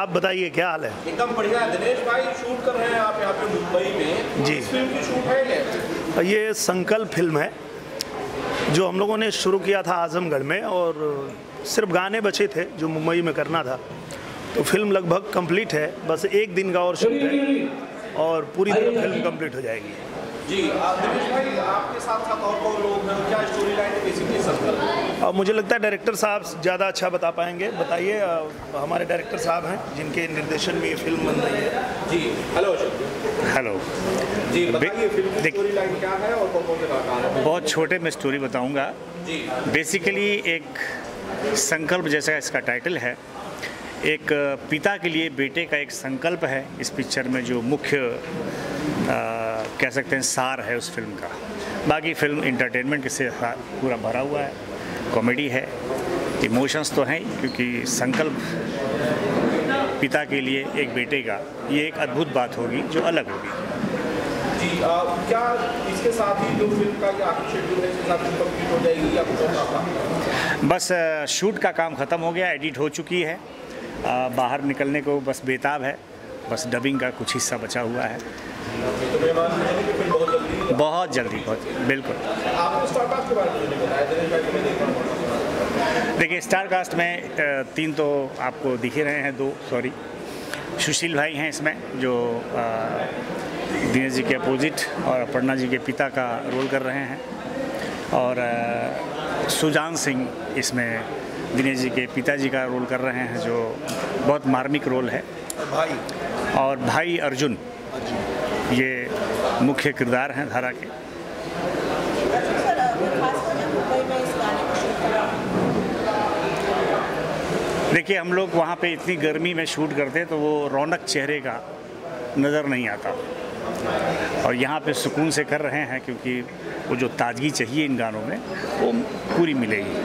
आप बताइए क्या हाल है? एकदम बढ़िया। दिनेश भाई, शूट कर रहे हैं आप यहाँ पे मुंबई में। जी। इस फिल्म की शूट है ये संकल्प फिल्म है जो हम लोगों ने शुरू किया था आजमगढ़ में, और सिर्फ गाने बचे थे जो मुंबई में करना था। तो फिल्म लगभग कंप्लीट है, बस एक दिन का और शूट है और पूरी तरह फिल्म कंप्लीट हो जाएगी। जी। दिनेश भाई, आपके साथ साथ और कौन लोग हैं, क्या स्टोरी लाइन है बेसिकली संकल्प? और मुझे लगता है डायरेक्टर साहब ज़्यादा अच्छा बता पाएंगे। बताइए, हमारे डायरेक्टर साहब हैं जिनके निर्देशन में ये फिल्म बन रही है। जी। हेलो। हेलो जी, बताइए फिल्म की स्टोरी लाइन क्या है और कौन कौन से कलाकार हैं? बहुत छोटे में स्टोरी बताऊंगा। जी। बेसिकली एक संकल्प जैसा इसका टाइटल है, एक पिता के लिए बेटे का एक संकल्प है इस पिक्चर में, जो मुख्य कह सकते हैं सार है उस फिल्म का। बाकी फिल्म इंटरटेनमेंट से पूरा भरा हुआ है, कॉमेडी है, इमोशंस तो हैं क्योंकि संकल्प पिता के लिए एक बेटे का, ये एक अद्भुत बात होगी जो अलग होगी। जी। क्या इसके साथ ही जो फिल्म का ये आखिरी शेड्यूल है इसके साथ फिल्म कंप्लीट हो जाएगी या कुछ और होगा? बस शूट का काम ख़त्म हो गया, एडिट हो चुकी है, बाहर निकलने को बस बेताब है, बस डबिंग का कुछ हिस्सा बचा हुआ है। तो मैं मान रहा हूं कि फिल्म बहुत जल्दी बहुत बिल्कुल। आपको स्टार कास्ट के बारे में नहीं बताया दिनेश भाई को? मैं देख रहा हूं। देखिए, स्टार कास्ट में 3 तो आपको दिख ही रहे हैं, 2 सॉरी। सुशील भाई हैं इसमें जो दिनेश जी के अपोजिट और अपर्णा जी के पिता का रोल कर रहे हैं, और सुजान सिंह इसमें दिनेश जी के पिताजी का रोल कर रहे हैं, जो बहुत मार्मिक रोल है। और भाई अर्जुन ये मुख्य किरदार हैं धारा के। देखिए, हम लोग वहाँ पे इतनी गर्मी में शूट करते तो वो रौनक चेहरे का नज़र नहीं आता, और यहाँ पे सुकून से कर रहे हैं क्योंकि वो जो ताजगी चाहिए इन गानों में वो पूरी मिलेगी।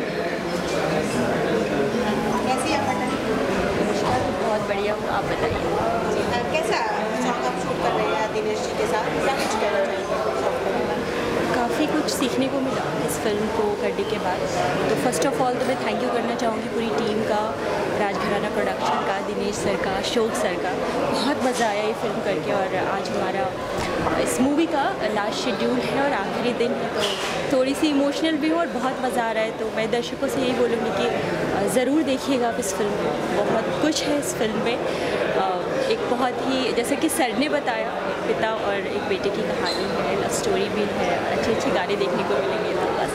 बहुत बढ़िया। आप बताइए कैसा सॉन्ग आप शूट कर रहे हैं दिनेश जी के साथ, क्या कुछ कहना चाहिए? काफ़ी कुछ सीखने को मिला इस फिल्म को करने के बाद। तो फर्स्ट ऑफ ऑल तो मैं थैंक यू करना चाहूँगी पूरी टीम का, राजघराना प्रोडक्शन का, दिनेश सर का, अशोक सर का। बहुत मज़ा आया ये फिल्म करके, और आज हमारा इस मूवी का लास्ट शेड्यूल है और आखिरी दिन है, तो थोड़ी सी इमोशनल भी हूँ और बहुत मज़ा आ रहा है। तो मैं दर्शकों से यही बोलूँगी कि ज़रूर देखिएगा आप इस फिल्म को। बहुत कुछ है इस फिल्म में, एक बहुत ही, जैसे कि सर ने बताया, एक पिता और एक बेटे की कहानी है, लव स्टोरी भी है, अच्छे अच्छे गाने देखने को मिलेंगे। तो बस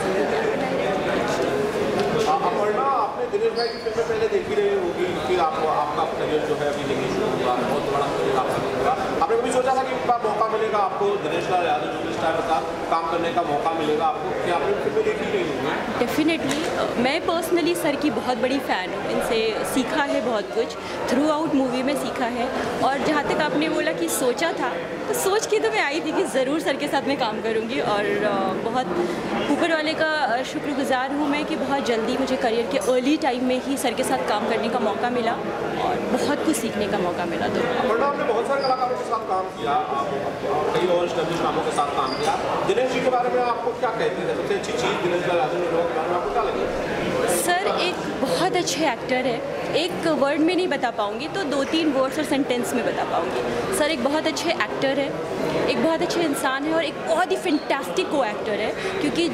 अपर्णा, आपने दिनेश भाई की फिल्में पहले देखी रही होगी, फिर आपको आपका करियर जो है अभी लेके शुरू हुआ, बहुत बड़ा करियर आपका होगा। आपने कभी सोचा था कि एक बार मौका मिलेगा आपको दिनेश लाल यादव जो स्टार के साथ काम करने का मौका मिलेगा आपको? क्या आपने फिल्में देखी रही होंगी? डेफिनेटली मैं पर्सनली सर की बहुत बड़ी फ़ैन हूँ, इनसे सीखा है बहुत कुछ, थ्रू आउट मूवी में सीखा है। और जहाँ तक आपने बोला कि सोचा था, तो सोच के तो मैं आई थी कि ज़रूर सर के साथ मैं काम करूँगी, और बहुत ऊपर वाले का शुक्रगुजार हूँ मैं कि बहुत जल्दी मुझे करियर के अर्ली टाइम में ही सर के साथ काम करने का मौका मिला और बहुत कुछ सीखने का मौका मिला। तो आपने बहुत सारे कलाकारों के साथ काम किया, कई और स्टैब्लिश नामों के साथ काम किया। दिनेश जी के बारे में आपको क्या कहती है सबसे अच्छी चीज़ दिनेश लाल यादव के बारे में आपको क्या लगी? सर एक बहुत अच्छे एक्टर है, एक वर्ड में नहीं बता पाऊँगी तो 2-3 वर्ड्स और सेंटेंस में बता पाऊँगी। सर एक बहुत अच्छे एक्टर है, एक बहुत अच्छे इंसान है, और एक बहुत ही फैंटास्टिक को एक्टर है। क्योंकि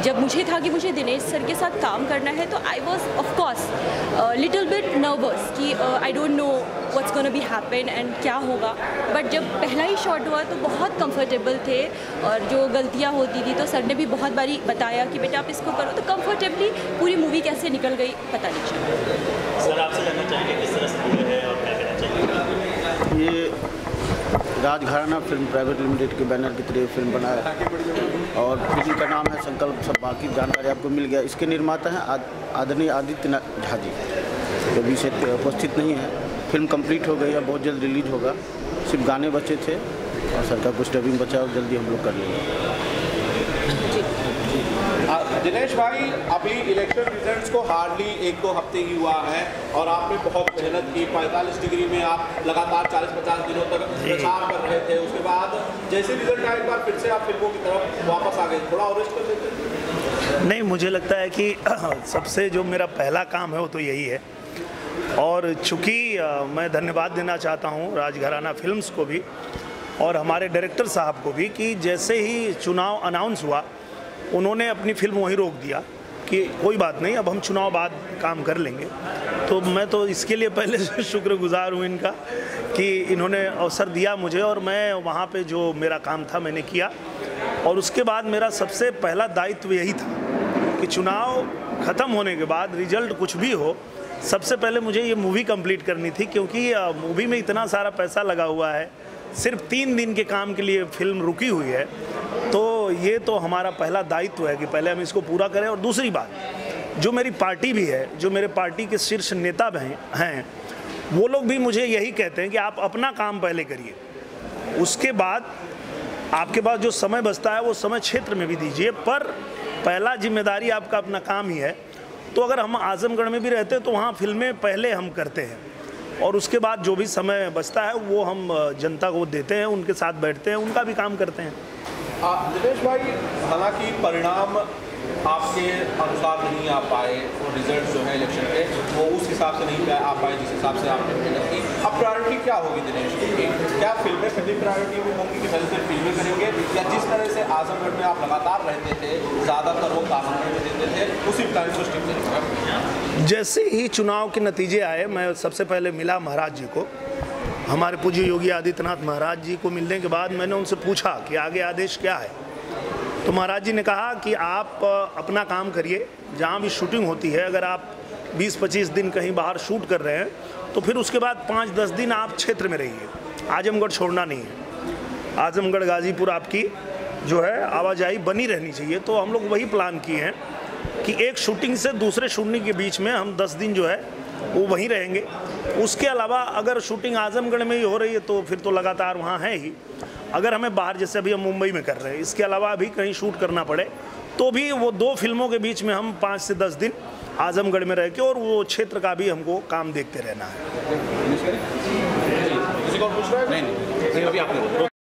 जब मुझे था कि मुझे दिनेश सर के साथ काम करना है, तो I was of course little bit nervous कि I don't know what's gonna be happen and क्या होगा। बट जब पहला ही शॉट हुआ तो बहुत कंफर्टेबल थे, और जो गलतियाँ होती थी तो सर ने भी बहुत बारी बताया कि बेटा आप इसको करो, तो कंफर्टेबली पूरी मूवी कैसे निकल गई पता नहीं चला। सर आपसे जानना चाहेंगे किस तरह से है और क्या कहना चाहिए? ये राजघराना फिल्म प्राइवेट लिमिटेड के बैनर की तरह फिल्म बना है, और फिल्म का नाम है संकल्प। सब बाकी जानकारी आपको मिल गया। इसके निर्माता हैं आदरणीय आदित्य झा जी, जो अभी से उपस्थित नहीं है। फिल्म कंप्लीट हो गई है, बहुत जल्द रिलीज होगा। सिर्फ गाने बचे थे और सर का कुछ डबिंग बचा, और जल्दी हम लोग कर लेंगे। दिनेश भाई, अभी इलेक्शन रिजल्ट्स को हार्डली 1-2 हफ्ते ही हुआ है, और आपने बहुत मेहनत की। 45 डिग्री में आप लगातार 40-50 दिनों तक प्रचार कर रहे थे। उसके बाद जैसे रिजल्ट आए, एक बार फिर से आप फिल्मों की तरफ वापस आ गए, थोड़ा और रेस्ट कर लेते? नहीं, मुझे लगता है कि सबसे जो मेरा पहला काम है वो तो यही है। और चूँकि मैं धन्यवाद देना चाहता हूँ राजघराना फिल्म्स को भी और हमारे डायरेक्टर साहब को भी कि जैसे ही चुनाव अनाउंस हुआ उन्होंने अपनी फिल्म वहीं रोक दिया कि कोई बात नहीं, अब हम चुनाव बाद काम कर लेंगे। तो मैं तो इसके लिए पहले से शुक्रगुजार हूँ इनका कि इन्होंने अवसर दिया मुझे और मैं वहाँ पे जो मेरा काम था मैंने किया। और उसके बाद मेरा सबसे पहला दायित्व यही था कि चुनाव ख़त्म होने के बाद रिजल्ट कुछ भी हो, सबसे पहले मुझे ये मूवी कंप्लीट करनी थी, क्योंकि मूवी में इतना सारा पैसा लगा हुआ है, सिर्फ 3 दिन के काम के लिए फिल्म रुकी हुई है। तो ये तो हमारा पहला दायित्व है कि पहले हम इसको पूरा करें। और दूसरी बात, जो मेरी पार्टी भी है, जो मेरे पार्टी के शीर्ष नेता हैं, वो लोग भी मुझे यही कहते हैं कि आप अपना काम पहले करिए, उसके बाद आपके पास जो समय बचता है वो समय क्षेत्र में भी दीजिए, पर पहला जिम्मेदारी आपका अपना काम ही है। तो अगर हम आजमगढ़ में भी रहते हैं तो वहाँ फिल्में पहले हम करते हैं और उसके बाद जो भी समय बचता है वो हम जनता को देते हैं, उनके साथ बैठते हैं, उनका भी काम करते हैं। दिनेश भाई, हालांकि परिणाम आपके अनुसार नहीं आ पाए, वो रिजल्ट जो है इलेक्शन के वो उस हिसाब से नहीं आ पाए जिस हिसाब से आपने मेहनत की। अब प्रायोरिटी क्या होगी दिनेश की? क्या फिल्में पहली प्रायोरिटी में होंगी कि पहले सिर्फ फिल्में करेंगे, या जिस तरह से आजमगढ़ में आप लगातार रहते थे, ज़्यादातर वक्त आजमगढ़ में देते थे, उसी टाइम को स्टिक करेंगे? जैसे ही चुनाव के नतीजे आए, मैं सबसे पहले मिला महाराज जी को, हमारे पूज्य योगी आदित्यनाथ महाराज जी को मिलने के बाद मैंने उनसे पूछा कि आगे आदेश क्या है। तो महाराज जी ने कहा कि आप अपना काम करिए, जहाँ भी शूटिंग होती है, अगर आप 20-25 दिन कहीं बाहर शूट कर रहे हैं तो फिर उसके बाद 5-10 दिन आप क्षेत्र में रहिए, आजमगढ़ छोड़ना नहीं है। आजमगढ़ गाजीपुर आपकी जो है आवाजाही बनी रहनी चाहिए। तो हम लोग वही प्लान किए हैं कि एक शूटिंग से दूसरे शूटिंग के बीच में हम 10 दिन जो है वो वहीं रहेंगे। उसके अलावा अगर शूटिंग आजमगढ़ में ही हो रही है तो फिर तो लगातार वहाँ है ही। अगर हमें बाहर, जैसे अभी हम मुंबई में कर रहे हैं, इसके अलावा अभी कहीं शूट करना पड़े तो भी वो 2 फिल्मों के बीच में हम 5 से 10 दिन आजमगढ़ में रह के और वो क्षेत्र का भी हमको काम देखते रहना है।